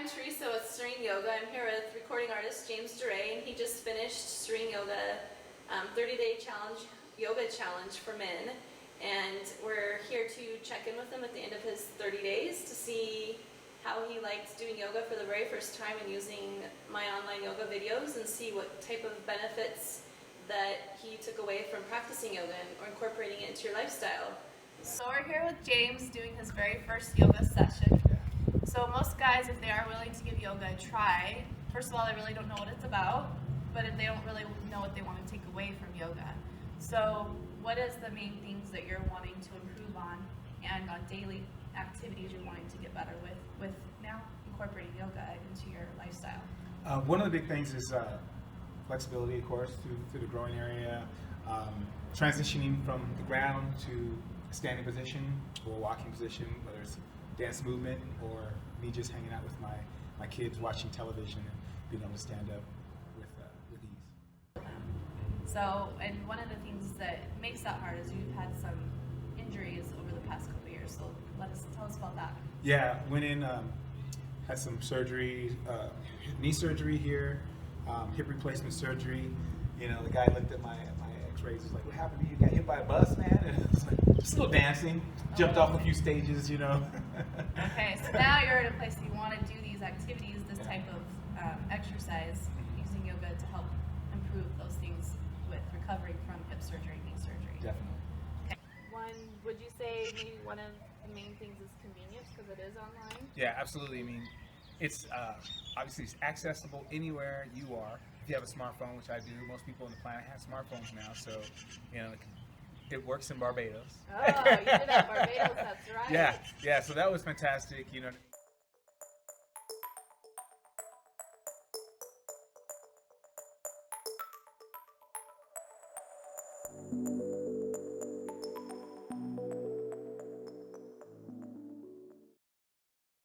I'm Teresa with Sirrine Yoga. I'm here with recording artist James Doré, and he just finished Sirrine Yoga 30-day challenge, yoga challenge for men. And we're here to check in with him at the end of his 30 days to see how he liked doing yoga for the very first time and using my online yoga videos, and see what type of benefits that he took away from practicing yoga or incorporating it into your lifestyle. So we're here with James doing his very first yoga session. So most guys, if they are willing to give yoga a try, first of all, they really don't know what it's about, but if they don't really know what they want to take away from yoga. So what is the main things that you're wanting to improve on, and on daily activities you're wanting to get better with now incorporating yoga into your lifestyle? One of the big things is flexibility, of course, through the growing area, transitioning from the ground to a standing position or walking position, whether it's dance movement or me just hanging out with my kids watching television and being able to stand up with ease. So, and one of the things that makes that hard is you've had some injuries over the past couple of years. So tell us about that. Yeah, went in, had some surgery, knee surgery here, hip replacement surgery. You know, the guy looked at my x-rays, was like, "What happened to you? You got hit by a bus, man?" And it was like, just a little dancing, jumped off a few stages, you know. Okay, so now you're in a place that you want to do these activities, this type of exercise, using yoga to help improve those things with recovering from hip surgery, knee surgery. Definitely. Okay. Would you say maybe one of the main things is convenience, because it is online? Yeah, absolutely. I mean, it's obviously it's accessible anywhere you are. If you have a smartphone, which I do, most people on the planet have smartphones now, so you know it works in Barbados. Oh, you did that in Barbados, that's right. Yeah. So that was fantastic. You know.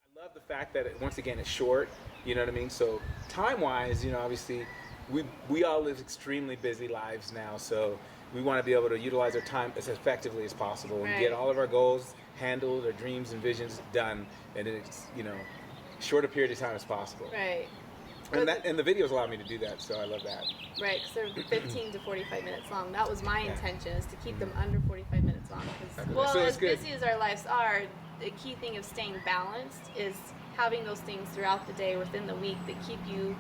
I love the fact that once again it's short. You know what I mean? So time-wise, you know, obviously we all live extremely busy lives now, so we want to be able to utilize our time as effectively as possible and get all of our goals handled, our dreams and visions done, and it's, you know, short a period of time as possible. Right. And the videos allow me to do that, so I love that. Right, because they're 15 to 45 minutes long. That was my intention, is to keep them under 45 minutes long. Well, so as busy as our lives are, the key thing of staying balanced is having those things throughout the day, within the week, that keep you,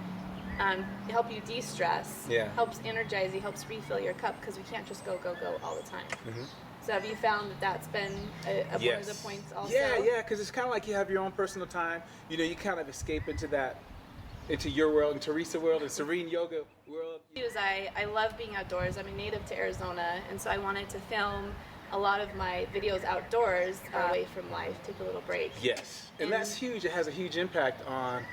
help you de-stress, helps energize you, helps refill your cup, because we can't just go all the time. So have you found that that's been one of the points also? Yeah, because it's kind of like you have your own personal time. You know, you kind of escape into your world, and Teresa world, and Sirrine Yoga world. I love being outdoors. I'm a native to Arizona, and so I wanted to film a lot of my videos outdoors, away from life, take a little break. Yes, and that's huge. It has a huge impact on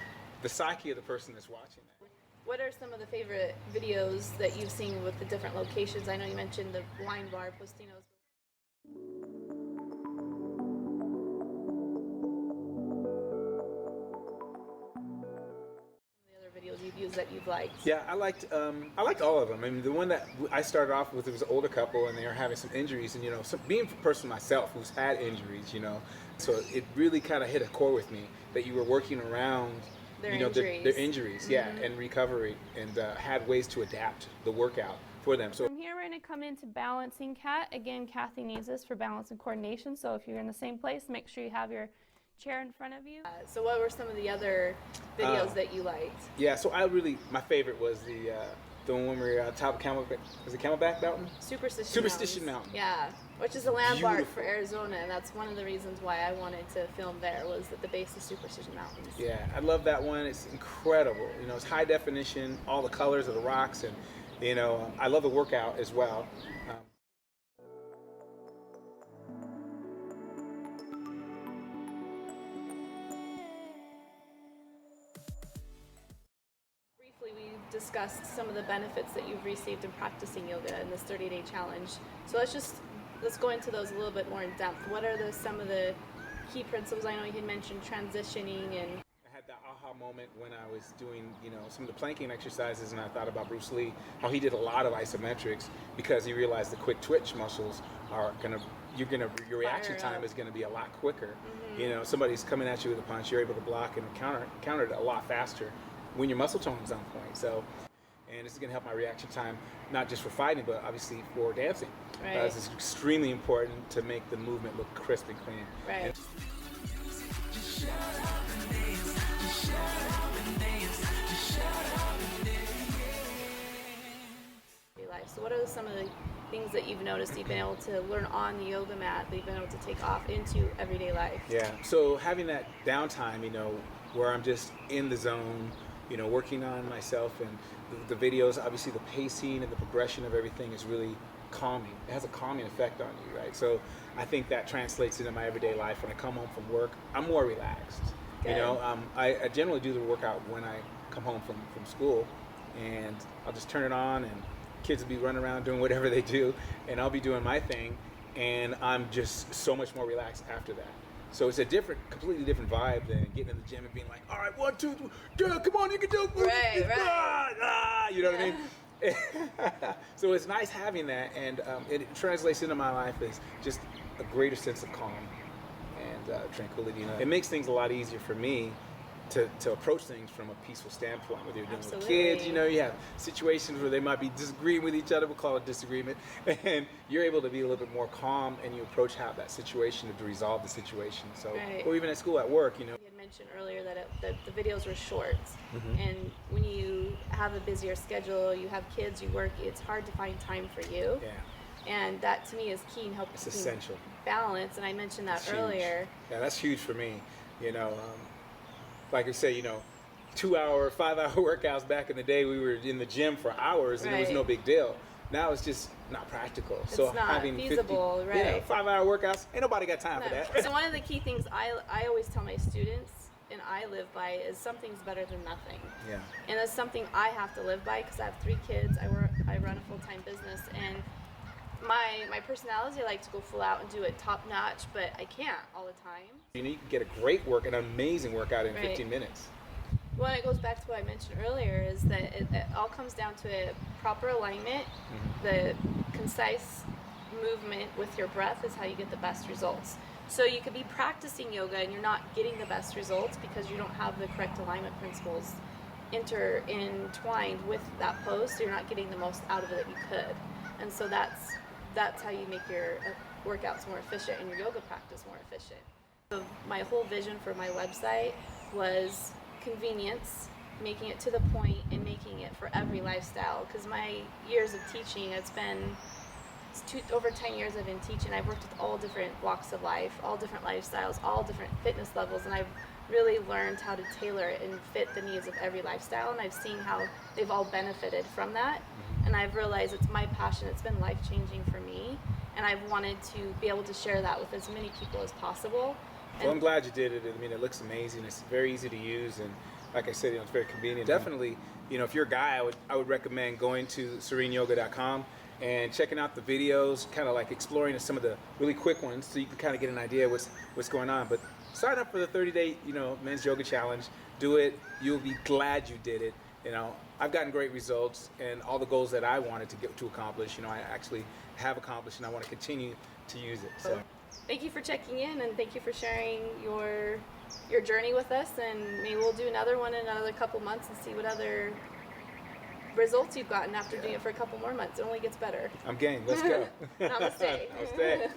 the psyche of the person that's watching that. What are some of the favorite videos that you've seen with the different locations? I know you mentioned the wine bar, Postino's. That you've liked? Yeah, I liked all of them. I mean, the one that I started off with, it was an older couple, and they were having some injuries, and you know, being a person myself who's had injuries, you know, so it really kind of hit a core with me that you were working around their injuries, and recovery, and had ways to adapt the workout for them. So from here, we're going to come into balancing cat. Again, Kathy needs this for balance and coordination. So if you're in the same place, make sure you have your chair in front of you. So what were some of the other videos that you liked? Yeah, so my favorite was the one where we were on top of Camelback Mountain? Superstition Mountain. Yeah, which is a landmark for Arizona, and that's one of the reasons why I wanted to film there, was at the base of Superstition Mountains. Yeah, I love that one. It's incredible. You know, it's high definition, all the colors of the rocks, and you know, I love the workout as well. Discussed some of the benefits that you've received in practicing yoga in this 30-day challenge. So let's go into those a little bit more in depth. What are some of the key principles? I know you had mentioned transitioning, and I had that aha moment when I was doing, you know, some of the planking exercises, and I thought about Bruce Lee, how he did a lot of isometrics because he realized the quick twitch muscles are going to your reaction time is gonna be a lot quicker. You know, somebody's coming at you with a punch, you're able to block and counter it a lot faster when your muscle tone is on point. So, and this is gonna help my reaction time, not just for fighting, but obviously for dancing. Right. It's extremely important to make the movement look crisp and clean. Right. And life. So what are some of the things that you've noticed you've been able to learn on the yoga mat that you've been able to take off into everyday life? Yeah, so having that downtime, you know, where I'm just in the zone, you know, working on myself, and the videos, obviously the pacing and the progression of everything is really calming. It has a calming effect on you, right? So I think that translates into my everyday life. When I come home from work, I'm more relaxed. Good. You know, I generally do the workout when I come home from school, and I'll just turn it on, and kids will be running around doing whatever they do, and I'll be doing my thing, and I'm just so much more relaxed after that. So it's a completely different vibe than getting in the gym and being like, all right, 1, 2, 3, yeah, come on, you can do it. Right. You know what I mean? So it's nice having that, and it translates into my life as just a greater sense of calm and tranquility. You know, it makes things a lot easier for me to approach things from a peaceful standpoint, whether you're dealing with kids. You know, you have situations where they might be disagreeing with each other, we'll call it disagreement, and you're able to be a little bit more calm, and you approach that situation to resolve the situation. So, right. Or even at school, at work, you know. You had mentioned earlier that the videos were short, and when you have a busier schedule, you have kids, you work, it's hard to find time for you. Yeah. And that to me is key in helping It's essential. balance, and I mentioned that It's earlier. Huge. Yeah, that's huge for me. You know, like I say, you know, 2-hour, 5-hour workouts back in the day, we were in the gym for hours, and it was no big deal. Now it's just not practical. It's so not having feasible, right? 5-hour workouts, ain't nobody got time for that. So one of the key things I always tell my students, and I live by, is something's better than nothing. Yeah. And that's something I have to live by because I have 3 kids. I run a full-time business, and my personality, I like to go full out and do it top notch, but I can't all the time. You can get a great an amazing workout in Right. 15 minutes. Well, and it goes back to what I mentioned earlier, is that it all comes down to a proper alignment. The concise movement with your breath is how you get the best results. So you could be practicing yoga and you're not getting the best results because you don't have the correct alignment principles intertwined with that pose, so you're not getting the most out of it that you could. And so that's how you make your workouts more efficient and your yoga practice more efficient. So my whole vision for my website was convenience, making it to the point, and making it for every lifestyle. Because my years of teaching, over 10 years I've been teaching. I've worked with all different walks of life, all different lifestyles, all different fitness levels, and I've really learned how to tailor it and fit the needs of every lifestyle, and I've seen how they've all benefited from that. And I've realized it's my passion. It's been life-changing for me, and I've wanted to be able to share that with as many people as possible. Well, I'm glad you did it. I mean, it looks amazing. It's very easy to use, and like I said, you know, it's very convenient. Definitely, you know, if you're a guy, I would recommend going to SirrineYoga.com and checking out the videos, kind of like exploring some of the really quick ones, so you can kind of get an idea what's going on. But sign up for the 30-day, you know, men's yoga challenge. Do it. You'll be glad you did it. You know, I've gotten great results, and all the goals that I wanted to accomplish, you know, I actually have accomplished, and I want to continue to use it. So. Thank you for checking in, and thank you for sharing your journey with us, and maybe we'll do another one in another couple months and see what other results you've gotten after doing it for a couple more months. It only gets better. I'm game. Let's go. Namaste. Namaste.